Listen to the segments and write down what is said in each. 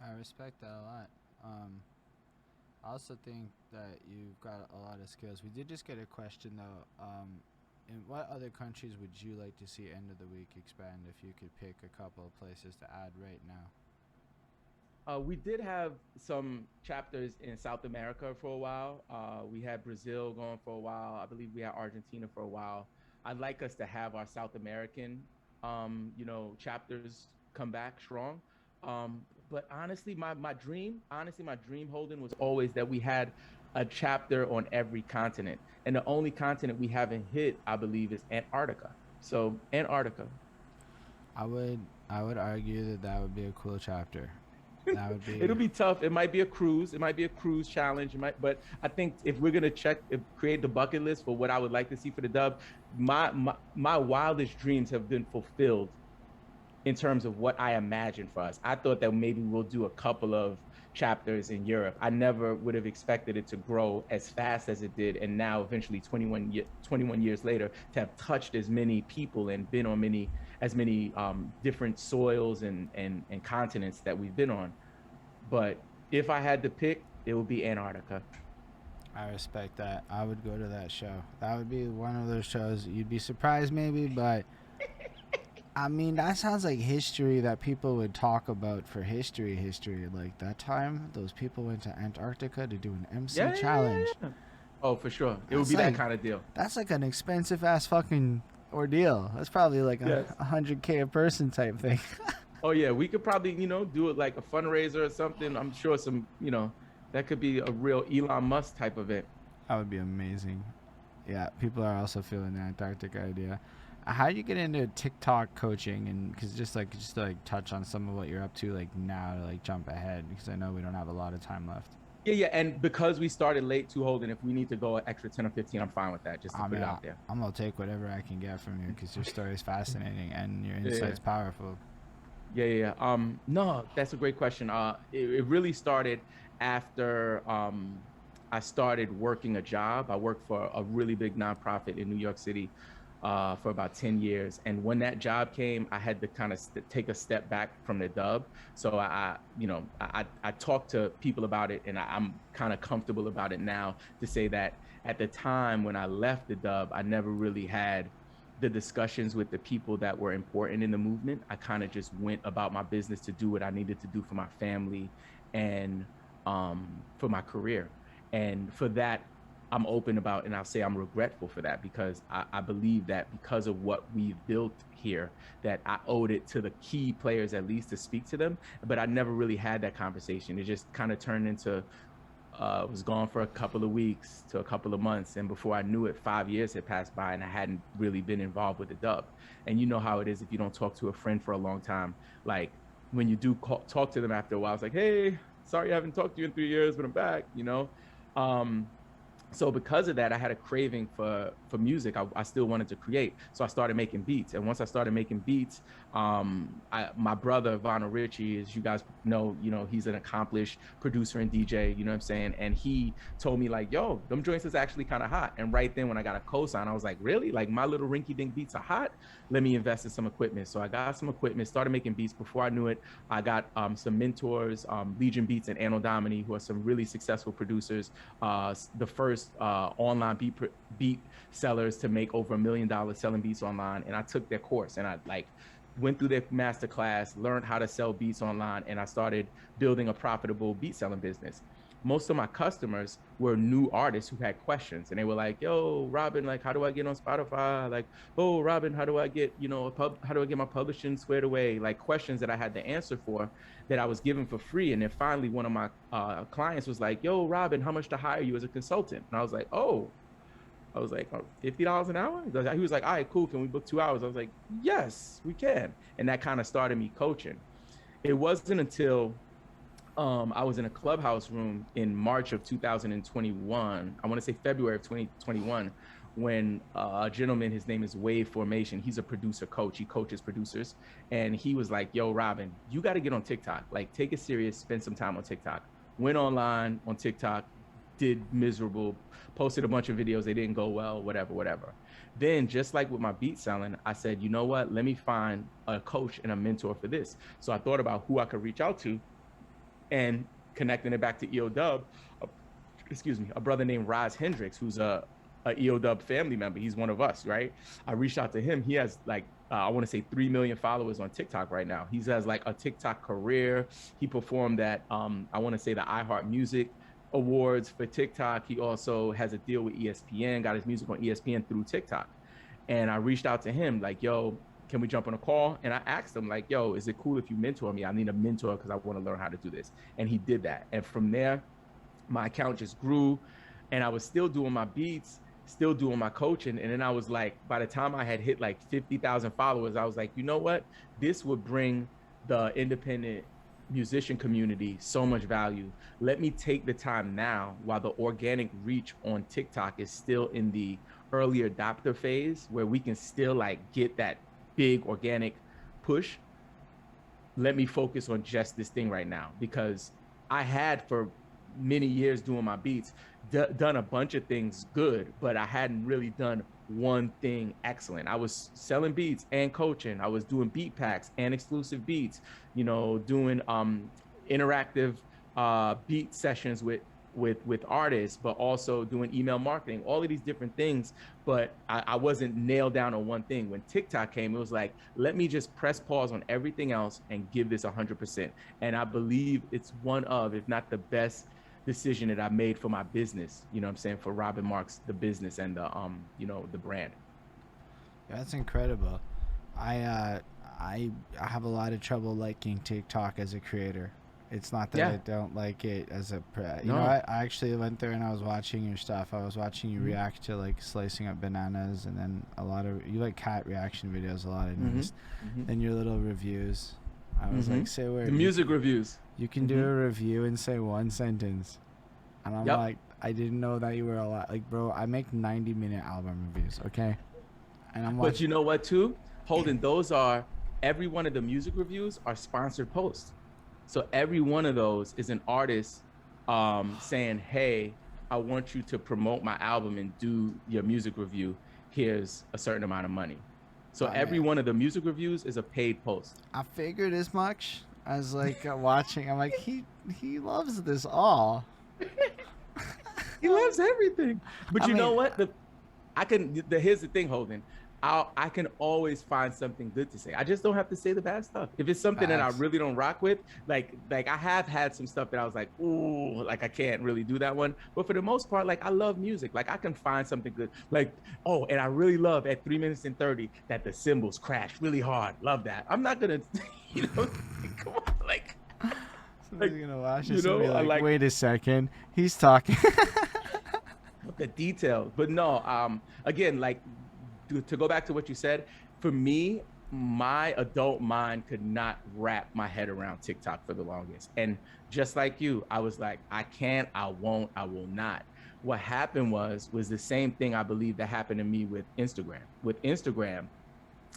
I respect that a lot. I also think that you've got a lot of skills. We did just get a question though. In what other countries would you like to see End of the Week expand if you could pick a couple of places to add right now? We did have some chapters in South America for a while. We had Brazil going for a while. I believe we had Argentina for a while. I'd like us to have our South American, chapters come back strong. But honestly, my dream, Holden, was always that we had a chapter on every continent. And the only continent we haven't hit, I believe, is Antarctica. So Antarctica. I would I would argue that that would be a cool chapter. That would be. It'll be tough. It might be a cruise. It might be a cruise challenge. It might, but I think if we're gonna create the bucket list for what I would like to see for the dub, my wildest dreams have been fulfilled in terms of what I imagined for us. I thought that maybe we'll do a couple of chapters in Europe. I never would have expected it to grow as fast as it did, and now eventually 21 years later to have touched as many people and been on many different soils and continents that we've been on. But if I had to pick, it would be Antarctica. I respect that. I would go to that show. That would be one of those shows you'd be surprised maybe, but I mean, that sounds like history that people would talk about for history. History. Like that time, those people went to Antarctica to do an MC Yeah, yeah, yeah, challenge. yeah. Oh, for sure. It would That's be that like, kind of deal. that's like an expensive ass fucking ordeal. That's probably like Yes. a 100K a person type thing. Oh yeah, we could probably, do it like a fundraiser or something. I'm sure that could be a real Elon Musk type event. That would be amazing. Yeah, people are also feeling the Antarctica idea. How do you get into TikTok coaching? And because just to like touch on some of what you're up to like now to like jump ahead because I know we don't have a lot of time left. Yeah, yeah. And because we started late too, Holden, if we need to go an extra 10 or 15, I'm fine with that, just to I put mean, it out there. I'm gonna take whatever I can get from you because your story is fascinating and your Yeah, yeah. insight's powerful. Yeah, yeah, yeah. No, that's a great question. It really started after I started working a job. I worked for a really big nonprofit in New York City for about 10 years. And when that job came, I had to kind of take a step back from the dub. So I talked to people about it, and I'm kind of comfortable about it now to say that at the time when I left the dub, I never really had the discussions with the people that were important in the movement. I kind of just went about my business to do what I needed to do for my family and for my career. And for that, I'm open about, and I'll say I'm regretful for that because I believe that because of what we've built here, that I owed it to the key players at least to speak to them. But I never really had that conversation. It just kind of turned into was gone for a couple of weeks to a couple of months, and before I knew it, 5 years had passed by, and I hadn't really been involved with the dub. And you know how it is if you don't talk to a friend for a long time. Like when you do talk to them after a while, it's like, hey, sorry I haven't talked to you in 3 years, but I'm back. Um, so because of that, I had a craving for music. I still wanted to create, so I started making beats. And once I started making beats, my brother Vanna Richie, as you guys know, he's an accomplished producer and DJ. You know what I'm saying? And he told me like, "Yo, them joints is actually kind of hot." And right then, when I got a cosign, I was like, "Really? Like my little rinky-dink beats are hot? Let me invest in some equipment." So I got some equipment, started making beats. Before I knew it, I got some mentors, Legion Beats and Anno Domini, who are some really successful producers. The first online beat sellers to make over $1 million selling beats online. And I took their course and I like went through their master class, learned how to sell beats online, and I started building a profitable beat selling business. Most of my customers were new artists who had questions, and they were like, "Yo, Robbin, like, how do I get on Spotify? Like, oh, Robbin, how do I get, how do I get my publishing squared away?" Like questions that I had the answer for that I was given for free. And then finally, one of my clients was like, "Yo, Robbin, how much to hire you as a consultant?" And I was like, "Oh." I was like, $50 an hour? He was like, "All right, cool. Can we book 2 hours?" I was like, "Yes, we can." And that kind of started me coaching. It wasn't until I was in a clubhouse room in March of 2021. I want to say February of 2021, when a gentleman, his name is Wave Formation. He's a producer coach. He coaches producers. And he was like, "Yo, Robbin, you got to get on TikTok. Like, take it serious. Spend some time on TikTok." Went online on TikTok, did miserable, posted a bunch of videos. They didn't go well, whatever, whatever. Then, just like with my beat selling, I said, you know what? Let me find a coach and a mentor for this. So I thought about who I could reach out to. And connecting it back to EO Dub, excuse me, a brother named Roz Hendricks, who's a EO Dub family member. He's one of us, right? I reached out to him. He has like, I want to say 3 million followers on TikTok right now. He has like a TikTok career. He performed at, I want to say the iHeart Music Awards for TikTok. He also has a deal with ESPN, got his music on ESPN through TikTok. And I reached out to him like, yo, can we jump on a call? And I asked him like, yo, is it cool if you mentor me? I need a mentor because I want to learn how to do this. And he did that. And from there, my account just grew, and I was still doing my beats, still doing my coaching. And then I was like, by the time I had hit like 50,000 followers, I was like, you know what? This would bring the independent musician community so much value. Let me take the time now while the organic reach on TikTok is still in the early adopter phase where we can still like get that big organic push. Let me focus on just this thing right now, because I had for many years doing my beats, done a bunch of things good, but I hadn't really done one thing excellent. I was selling beats and coaching. I was doing beat packs and exclusive beats, you know, doing interactive beat sessions with artists, but also doing email marketing, all of these different things. But I wasn't nailed down on one thing. When TikTok came, it was like, let me just press pause on everything else and give this 100%. And I believe it's one of, if not the best decision that I made for my business, you know what I'm saying, for Robbin Markx, the business, and the you know, the brand. That's incredible. I have a lot of trouble liking TikTok as a creator. It's not that I don't like it as a you know, I actually went there and I was watching your stuff. I was watching you react to like slicing up bananas, and then a lot of you like cat reaction videos a lot. I noticed. And your little reviews. I was like, say where the music reviews. You can do a review and say one sentence. And I'm like, I didn't know that you were a lot. Like, bro, I make 90-minute album reviews, okay? And I'm But you know what, too? Holden, those are, every one of the music reviews are sponsored posts. So every one of those is an artist saying, hey, I want you to promote my album and do your music review. Here's a certain amount of money. So every one of the music reviews is a paid post. I figured as much. I was like watching. I'm like, he loves this all. He loves everything. But you know what? Here's the thing, Holden. I can always find something good to say. I just don't have to say the bad stuff. If it's something that I really don't rock with, like I have had some stuff that I was like, ooh, like I can't really do that one. But for the most part, like I love music. Like I can find something good. Like, oh, and I really love at 3 minutes and 30 that the cymbals crash really hard. Love that. I'm not gonna, you know, come on, like. Somebody's gonna watch this and be like, wait a second, he's talking. The details, but no. Again, like. To go back to what you said, for me, my adult mind could not wrap my head around TikTok for the longest. And just like you, I was like, I can't, I won't, I will not. What happened was the same thing I believe that happened to me with Instagram. With Instagram,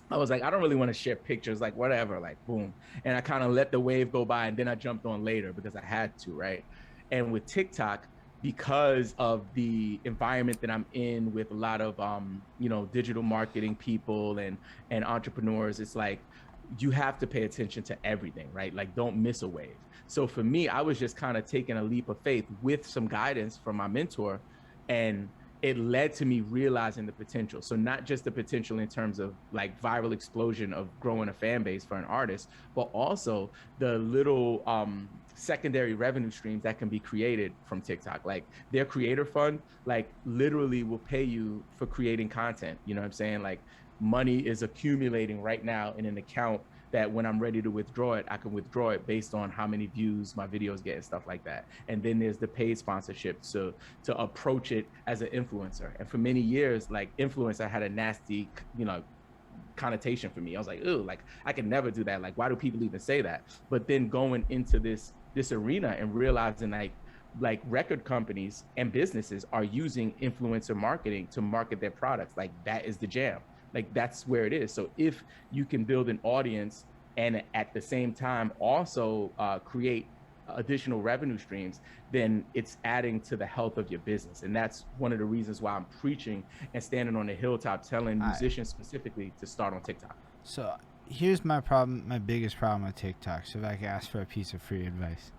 I was like, I don't really want to share pictures, like whatever, like boom. And I kind of let the wave go by, and then I jumped on later because I had to, right? And with TikTok, because of the environment that I'm in with a lot of, you know, digital marketing people and entrepreneurs, it's like, you have to pay attention to everything, right? Like don't miss a wave. So for me, I was just kind of taking a leap of faith with some guidance from my mentor, and it led to me realizing the potential. So not just the potential in terms of like viral explosion of growing a fan base for an artist, but also the little secondary revenue streams that can be created from TikTok. Like their creator fund, like literally will pay you for creating content. You know what I'm saying? Like money is accumulating right now in an account that when I'm ready to withdraw it, I can withdraw it based on how many views my videos get and stuff like that. And then there's the paid sponsorship to approach it as an influencer. And for many years, like influencer had a nasty, you know, connotation for me. I was like, ooh, like I can never do that. Like, why do people even say that? But then going into this arena and realizing like record companies and businesses are using influencer marketing to market their products. Like that is the jam. Like that's where it is. So if you can build an audience and at the same time also create additional revenue streams, then it's adding to the health of your business. And that's one of the reasons why I'm preaching and standing on the hilltop telling musicians specifically to start on TikTok. So here's my problem, my biggest problem with TikTok. So if I can ask for a piece of free advice.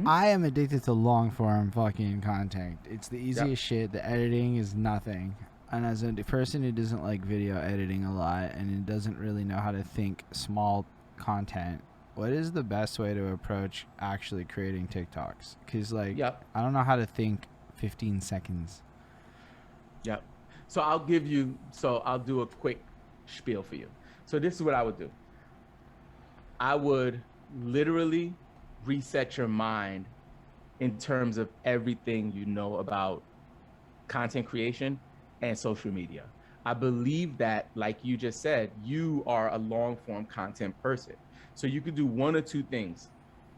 I am addicted to long form fucking content. It's the Yep. easiest shit. The editing is nothing. And as a person who doesn't like video editing a lot and who doesn't really know how to think small content, what is the best way to approach actually creating TikToks? Because, like, Yep. I don't know how to think 15 seconds. Yep. So I'll do a quick spiel for you. So this is what I would do. I would literally reset your mind in terms of everything you know about content creation and social media. I believe that, like you just said, you are a long form content person. So you could do one or two things.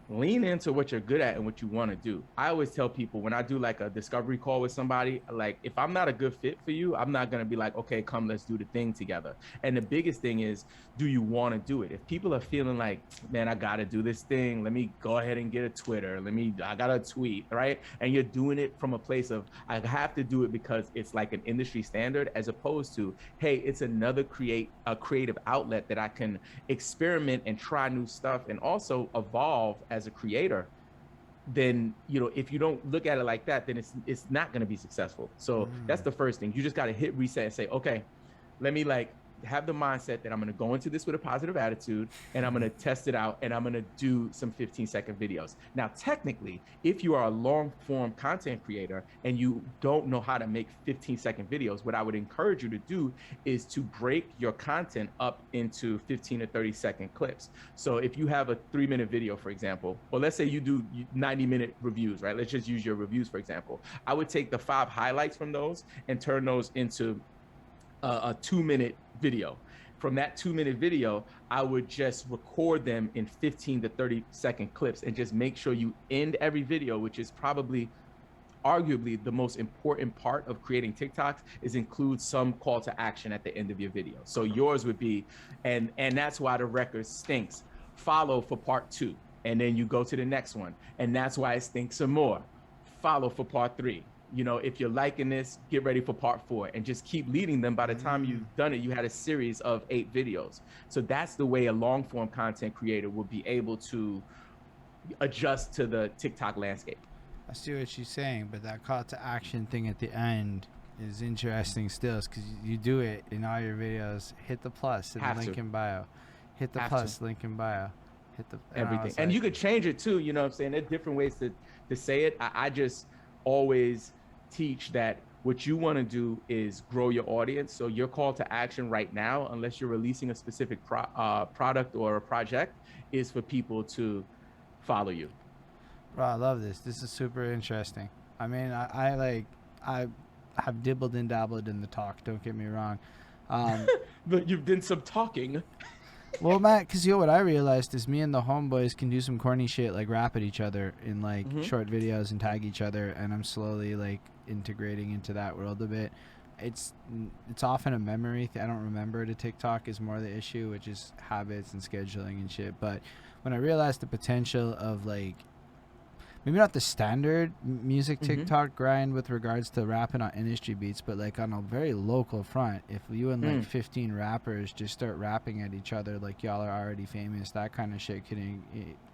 Lean into what you're good at and what you want to do. I always tell people when I do like a discovery call with somebody, like if I'm not a good fit for you, I'm not going to be like, okay, come, let's do the thing together. And the biggest thing is, do you want to do it? If people are feeling like, man, I got to do this thing, let me go ahead and get a Twitter. I got to tweet, right? And you're doing it from a place of, I have to do it because it's like an industry standard, as opposed to, hey, it's another creative outlet that I can experiment and try new stuff and also evolve as a creator. Then, you know, if you don't look at it like that, then it's not going to be successful. So that's the first thing. You just got to hit reset and say, okay, let me like have the mindset that I'm going to go into this with a positive attitude and I'm going to test it out and I'm going to do some 15-second videos. Now, technically, if you are a long form content creator and you don't know how to make 15-second videos, what I would encourage you to do is to break your content up into 15 to 30-second clips. So if you have a 3-minute video, for example, or let's say you do 90-minute reviews, right? Let's just use your reviews, for example. I would take the 5 highlights from those and turn those into a 2-minute video. From that 2-minute video, I would just record them in 15 to 30-second clips and just make sure you end every video, which is probably arguably the most important part of creating TikToks, is include some call to action at the end of your video. So yours would be, and that's why the record stinks, follow for part 2. And then you go to the next one. And that's why it stinks some more, follow for part 3. You know, if you're liking this, get ready for part 4 and just keep leading them. By the time you've done it, you had a series of 8 videos. So that's the way a long form content creator will be able to adjust to the TikTok landscape. I see what you're saying, but that call to action thing at the end is interesting still, because you do it in all your videos. Hit the plus in the link in bio. Hit the plus link in bio. Hit the everything. And you could change it too, you know what I'm saying? There's different ways to say it. I just always teach that what you want to do is grow your audience. So your call to action right now, unless you're releasing a specific product or a project, is for people to follow you. Bro, I love this. This is super interesting. I mean, I have dibbled and dabbled in the talk. Don't get me wrong. But you've done some talking. Well, Matt, because what I realized is me and the homeboys can do some corny shit, like rap at each other in like short videos and tag each other, and I'm slowly like integrating into that world a bit. It's often a memory I don't remember to TikTok is more the issue, which is habits and scheduling and shit. But when I realized the potential of like, maybe not the standard music TikTok grind with regards to rapping on industry beats, but like on a very local front, if you and like 15 rappers just start rapping at each other like y'all are already famous, that kind of shit can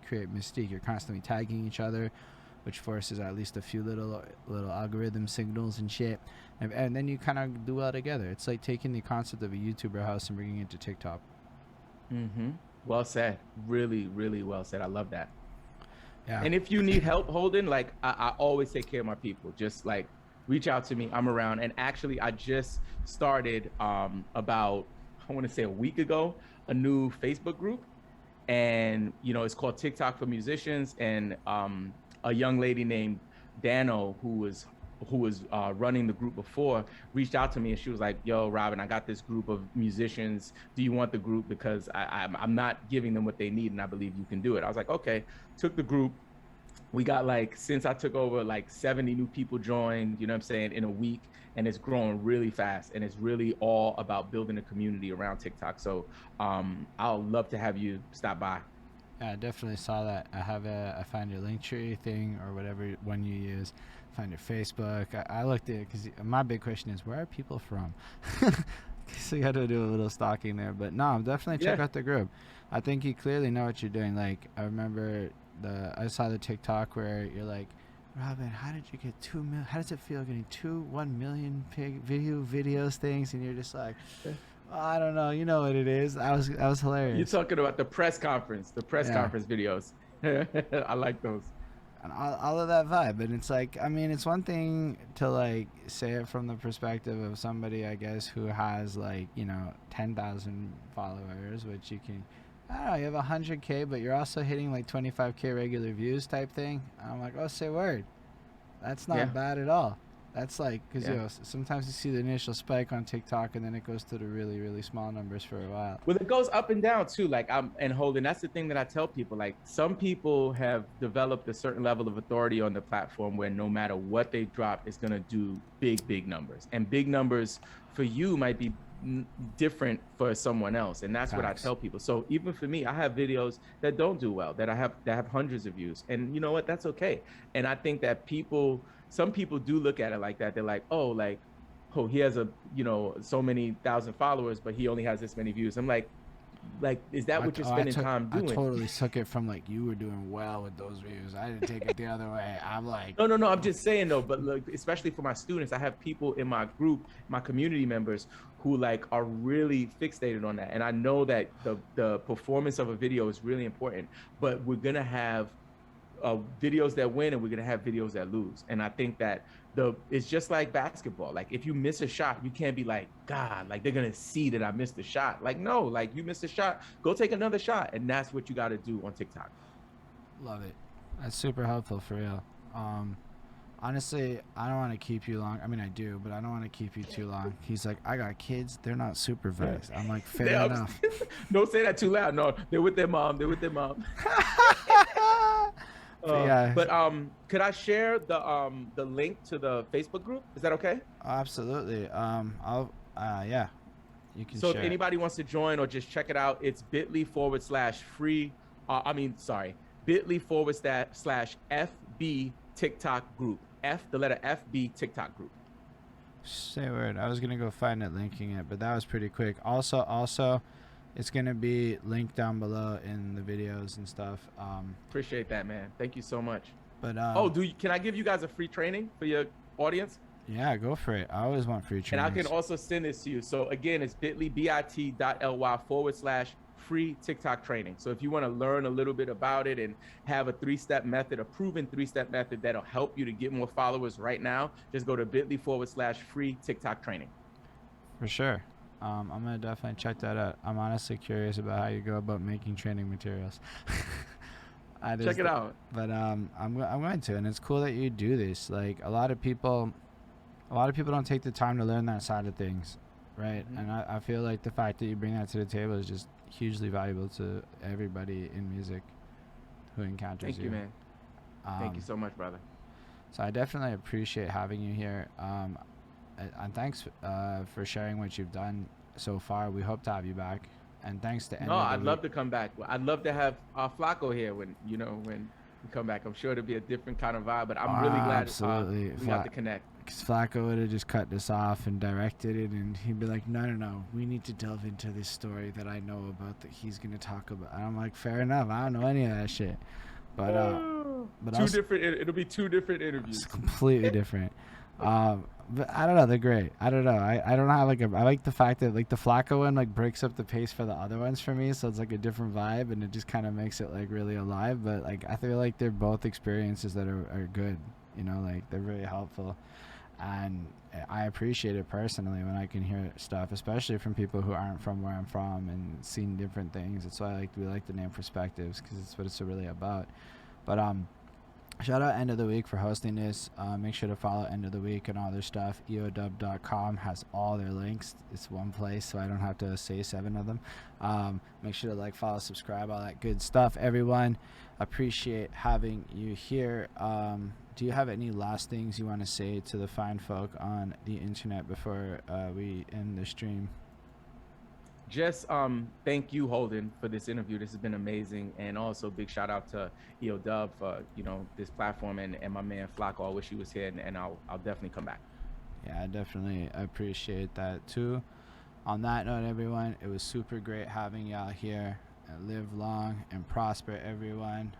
create mystique. You're constantly tagging each other, which forces at least a few little algorithm signals and shit, and then you kind of do well together. It's like taking the concept of a YouTuber house and bringing it to TikTok. Well said. Really, really well said. I love that. Yeah. And if you need help, Holden, like I always take care of my people. Just like reach out to me. I'm around. And actually, I just started about, I want to say a week ago, a new Facebook group. And, you know, it's called TikTok for Musicians. And a young lady named Dano, who was running the group before, reached out to me and she was like, yo, Robbin, I got this group of musicians. Do you want the group? Because I'm not giving them what they need and I believe you can do it. I was like, okay. Took the group. We got like, since I took over, like 70 new people joined, you know what I'm saying, in a week. And it's growing really fast. And it's really all about building a community around TikTok. So I'll love to have you stop by. Yeah, I definitely saw that. I found your Linktree thing or whatever one you use. Find your Facebook. I looked at it because my big question is, where are people from? So you got to do a little stalking there. But no, definitely check Yeah. out the group. I think you clearly know what you're doing. Like I remember I saw the TikTok where you're like, Robbin, how did you get 2 million? How does it feel getting 1 million videos things? And you're just like, oh, I don't know. You know what it is. I was You're hilarious. talking about the press Yeah. conference videos. I like those. And all of that vibe. And it's like, I mean, it's one thing to like say it from the perspective of somebody, I guess, who has like, 10,000 followers, which you can, I don't know, you have 100K, but you're also hitting like 25K regular views type thing. I'm like, oh, say word. That's Yeah. not bad at all. That's like, because, Yeah. sometimes you see the initial spike on TikTok and then it goes to the really, really small numbers for a while. Well, it goes up and down too. Like and Holden, that's the thing that I tell people. Like some people have developed a certain level of authority on the platform where no matter what they drop, it's gonna do big numbers. And big numbers for you might be different for someone else. And that's what I tell people. So even for me, I have videos that don't do well, that have hundreds of views. And you know what? That's okay. And I think that some people do look at it like that. They're like, oh, he has so many thousand followers, but he only has this many views. I'm like, is that what you're spending time doing? I totally took it from like you were doing well with those views. I didn't take it the other way. I'm like, no. I'm just saying though, but look, especially for my students, I have people in my group, my community members, who like are really fixated on that. And I know that the performance of a video is really important, but we're gonna have videos that win and we're gonna have videos that lose. And I think that it's just like basketball. Like if you miss a shot, you can't be like, God, like they're gonna see that I missed a shot. Like no, like you missed a shot, go take another shot. And that's what you got to do on TikTok. love it. That's super helpful for real. Honestly, I don't want to keep you long. I mean, I do, but I don't want to keep you too long. He's like, I got kids. They're not supervised. I'm like, fair enough. Don't say that too loud. No, they're with their mom. Yeah. But could I share the link to the Facebook group? Is that okay? Absolutely. Yeah, you can So share if anybody wants to join or just check it out, it's bit.ly/free. bit.ly/FB TikTok group. The letter FB TikTok group. Say a word. I was gonna go find it, linking it, but that was pretty quick. Also, it's gonna be linked down below in the videos and stuff. Appreciate that, man. Thank you so much. But can I give you guys a free training for your audience? Yeah, go for it. I always want free trainings. And I can also send this to you. So again, it's bit.ly/free TikTok training. So if you want to learn a little bit about it and have a proven 3-step method that'll help you to get more followers right now, just go to bit.ly/free TikTok training. For sure. I'm gonna definitely check that out. I'm honestly curious about how you go about making training materials. Check it out. But I'm going to, and it's cool that you do this. Like a lot of people don't take the time to learn that side of things, right? Mm-hmm. And I feel like the fact that you bring that to the table is just hugely valuable to everybody in music who encounters you. Thank you, man. Thank you so much, brother. So I definitely appreciate having you here. And thanks for sharing what you've done so far. We hope to have you back. And thanks to I'd love to come back. I'd love to have Flacko here when we come back. I'm sure it'll be a different kind of vibe, but I'm really glad we got to connect. Because Flacco would have just cut this off and directed it, and he'd be like, no, we need to delve into this story that I know about that he's going to talk about. And I'm like, fair enough. I don't know any of that shit. But it'll be 2 different interviews. It's completely different. But I don't know, they're great. I don't know. I don't know how I like the fact that like the Flacco one like breaks up the pace for the other ones for me, so it's like a different vibe and it just kind of makes it like really alive. But like I feel like they're both experiences that are good, like they're really helpful, and I appreciate it personally when I can hear stuff, especially from people who aren't from where I'm from and seen different things. That's why we like the name Perspectives, because it's what it's really about. But shout out End of the Week for hosting this. Make sure to follow End of the Week and all their stuff. eodub.com has all their links. It's one place, so I don't have to say 7 of them. Make sure to like, follow, subscribe, all that good stuff, everyone. Appreciate having you here. Do you have any last things you want to say to the fine folk on the internet before we end the stream? Just thank you, Holden, for this interview. This has been amazing. And also big shout out to EOW for, this platform, and my man Flacco. I wish he was here, and I'll definitely come back. Yeah, I definitely appreciate that too. On that note, everyone, it was super great having y'all here. And live long and prosper, everyone.